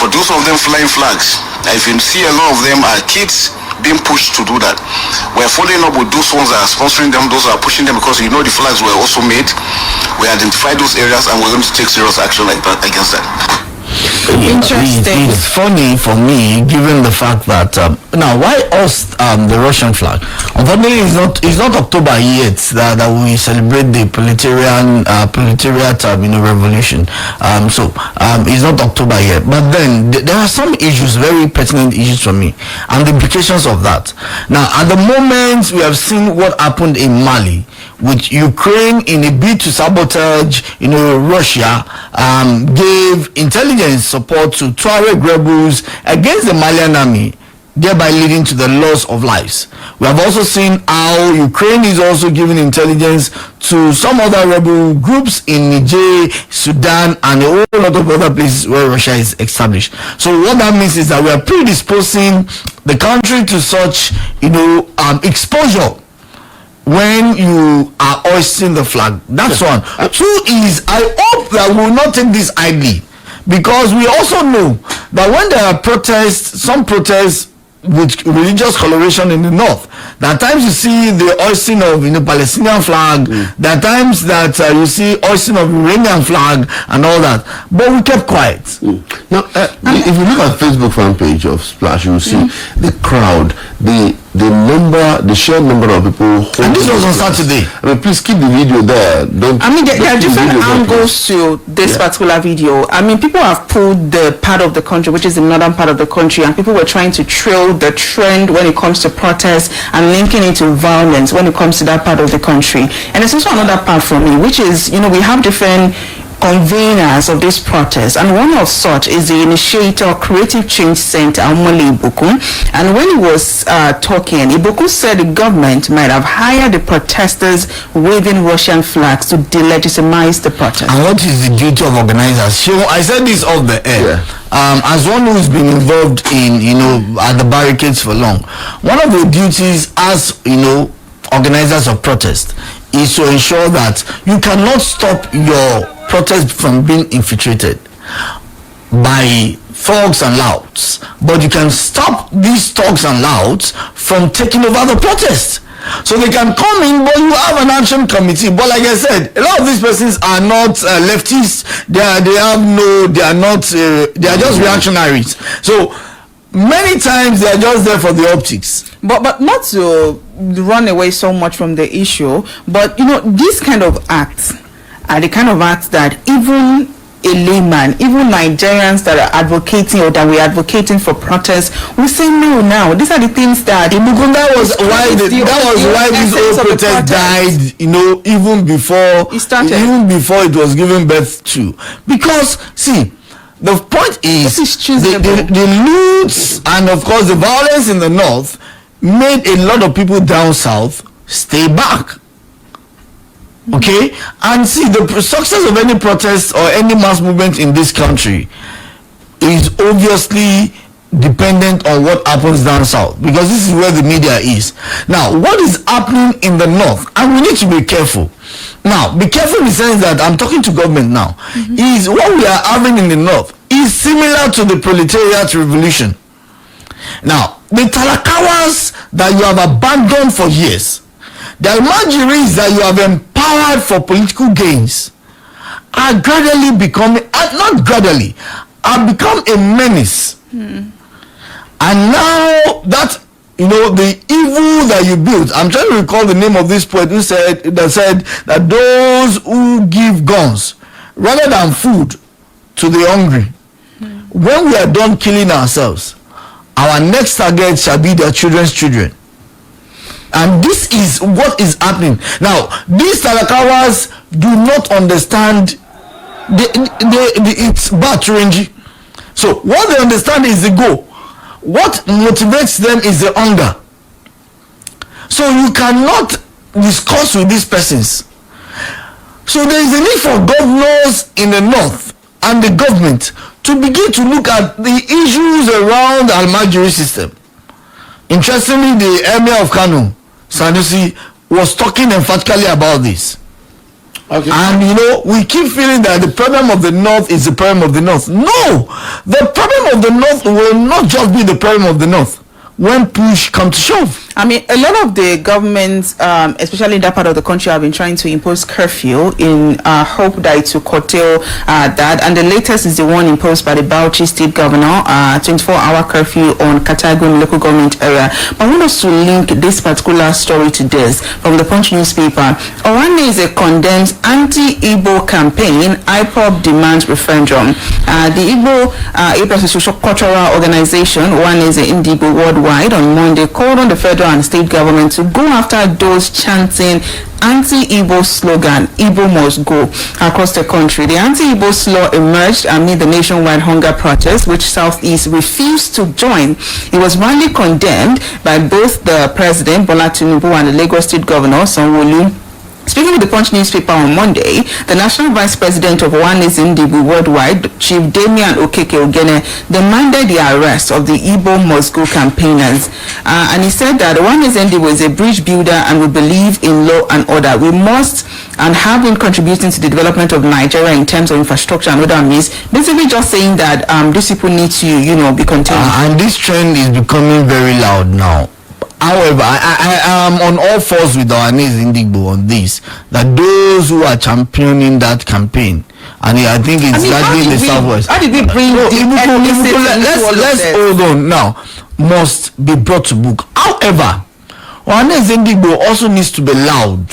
For those of them flying flags, if you see a lot of them are kids being pushed to do that. We're following up with those ones that are sponsoring them, those that are pushing them, because the flags were also made. We identified those areas and we're going to take serious action like that against that. Interesting. It's funny for me, given the fact that now why us the Russian flag? Unfortunately, it's not October yet that we celebrate the proletariat revolution. So it's not October yet. But then there are some issues, very pertinent issues for me, and the implications of that. Now, at the moment, we have seen what happened in Mali, with Ukraine in a bid to sabotage, Russia gave intelligence support to Tuareg rebels against the Malian army, thereby leading to the loss of lives. We have also seen how Ukraine is also giving intelligence to some other rebel groups in Niger, Sudan, and a whole lot of other places where Russia is established. So what that means is that we are predisposing the country to such, exposure when you are hoisting the flag. That's one. Two is, I hope that we will not take this idly, because we also know that when there are protests, some protests with religious coloration in the north, there are times you see the hoisting of Palestinian flag, there are times that you see hoisting of Iranian flag and all that, but we kept quiet. Now, if you look at Facebook fan page of Splash, you will see the crowd, the sheer number of people. And this was on Saturday. Please keep the video there. There are different angles to this particular video. People have pulled the part of the country, which is the northern part of the country, and people were trying to trail the trend when it comes to protests and linking it to violence when it comes to that part of the country. And there's also another part for me, which is, we have different conveners of this protest, and one of such is the initiator Creative Change Center, Omole Ibukun. And when he was talking, Ibukun said the government might have hired the protesters waving Russian flags to delegitimize the protest. And what is the duty of organizers? So I said this off the air. As one who's been involved in, at the barricades for long, one of the duties as, organizers of protest is to ensure that you cannot stop your protest from being infiltrated by thugs and louds, but you can stop these thugs and louds from taking over the protest. So they can come in, but you have an action committee. But like I said, a lot of these persons are not leftists. They are just reactionaries. So many times they are just there for the optics. But not to run away so much from the issue, but these kind of acts are the kind of acts that even a layman, even Nigerians that are advocating or that we're advocating for protests, we say no now. These are the things that that was why this whole protest died, even before it started, even before it was given birth to. Because see, the point is the loots and of course the violence in the north made a lot of people down south stay back. Okay, and see, the success of any protest or any mass movement in this country is obviously dependent on what happens down south, because this is where the media is. Now, what is happening in the north, and we need to be careful. Now, be careful in the sense that I'm talking to government now, is what we are having in the north is similar to the proletariat revolution. Now, the Talakawas that you have abandoned for years, the Almajiris that you have empowered for political gains, are gradually becoming, not gradually, have become a menace. And now that, the evil that you built, I'm trying to recall the name of this poet who said that those who give guns rather than food to the hungry, when we are done killing ourselves, our next target shall be their children's children. And this is what is happening. Now, these Talakawas do not understand it's Baturenji. So what they understand is the goal. What motivates them is the hunger. So you cannot discuss with these persons. So there is a need for governors in the north and the government to begin to look at the issues around the Almajiri system. Interestingly, the Emir of Kano, Sanusi, was talking emphatically about this. Okay. And we keep feeling that the problem of the North is the problem of the North. No, the problem of the North will not just be the problem of the North when push comes to shove. I mean, a lot of the governments, especially in that part of the country, have been trying to impose curfew in hope that it will curtail that. And the latest is the one imposed by the Bauchi State Governor, 24-hour curfew on Katagun local government area. But I want us to link this particular story to this from the Punch newspaper. Owane is a condemns anti-Igbo campaign. IPOB demands referendum. The Igbo social cultural organization, Owane is an Indigo worldwide, on Monday called on the federal and state government to go after those chanting anti-Igbo slogan, Igbo must go, across the country. The anti-Igbo slur emerged amid the nationwide hunger protest, which Southeast refused to join. It was widely condemned by both the President, Bola Tinubu, and the Lagos State Governor, Sanwo-Olu. Speaking with the Punch newspaper on Monday, the National Vice President of Owane's Indigo Worldwide, Chief Damian Okeke Ogene, demanded the arrest of the Igbo Must Go campaigners. And he said that Owane's Indigo is a bridge builder and we believe in law and order. We must and have been contributing to the development of Nigeria in terms of infrastructure and other means. Basically just saying that these people need to, be contained. And this trend is becoming very loud now. However, I am on all fours with Owane's Indigo on this, that those who are championing that campaign, and I think it's largely in the Southwest. How did we bring let's hold on now, must be brought to book. However, Owane's Indigo also needs to be loud,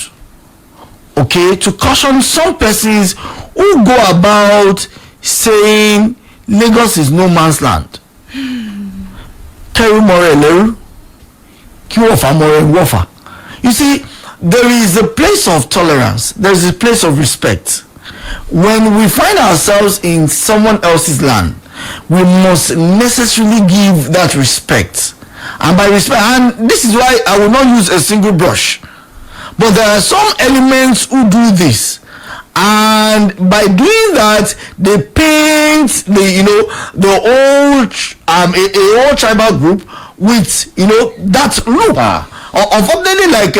okay, to caution some persons who go about saying Lagos is no man's land. Keru Moreleru. You see, there is a place of tolerance, there is a place of respect. When we find ourselves in someone else's land, we must necessarily give that respect. And by respect, and this is why I will not use a single brush, but there are some elements who do this, and by doing that they paint the old tribal group with that look. Unfortunately, like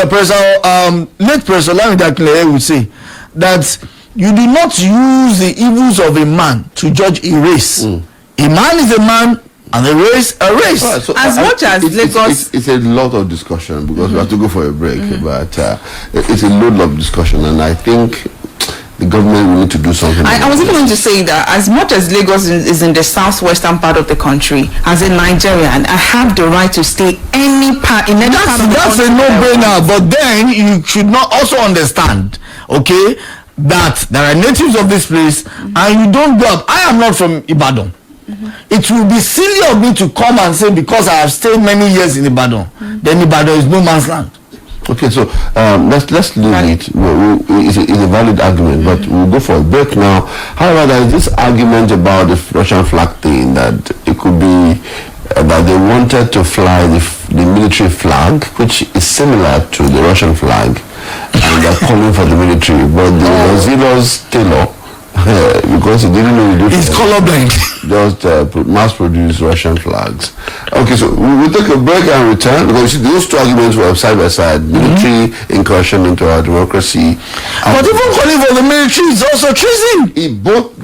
late Professor Lamida would say, that you do not use the evils of a man to judge a race. A man is a man and a race a race. Right, so as much as Lagos, it's a lot of discussion because we have to go for a break, but it's a lot of discussion, and I think the government will need to do something. I was even going to say that as much as Lagos is in the southwestern part of the country, as a Nigerian, I have the right to stay any part in any part of the country. That's a no-brainer. But then you should not also understand, okay, that there are natives of this place, and you don't go up. I am not from Ibadan. It will be silly of me to come and say because I have stayed many years in Ibadan, then Ibadan is no man's land. Okay, so let's leave it. It's a valid argument, but we'll go for a break now. However, there is this argument about the Russian flag thing, that it could be that they wanted to fly the military flag, which is similar to the Russian flag, and they're calling for the military, but the Brazilians tailor, because he didn't know the difference. It's colorblind. Just mass-produce Russian flags. Okay, so we'll take a break and return, because you see, those two arguments were side by side. Military incursion into our democracy. But even calling for the military is also treason. Both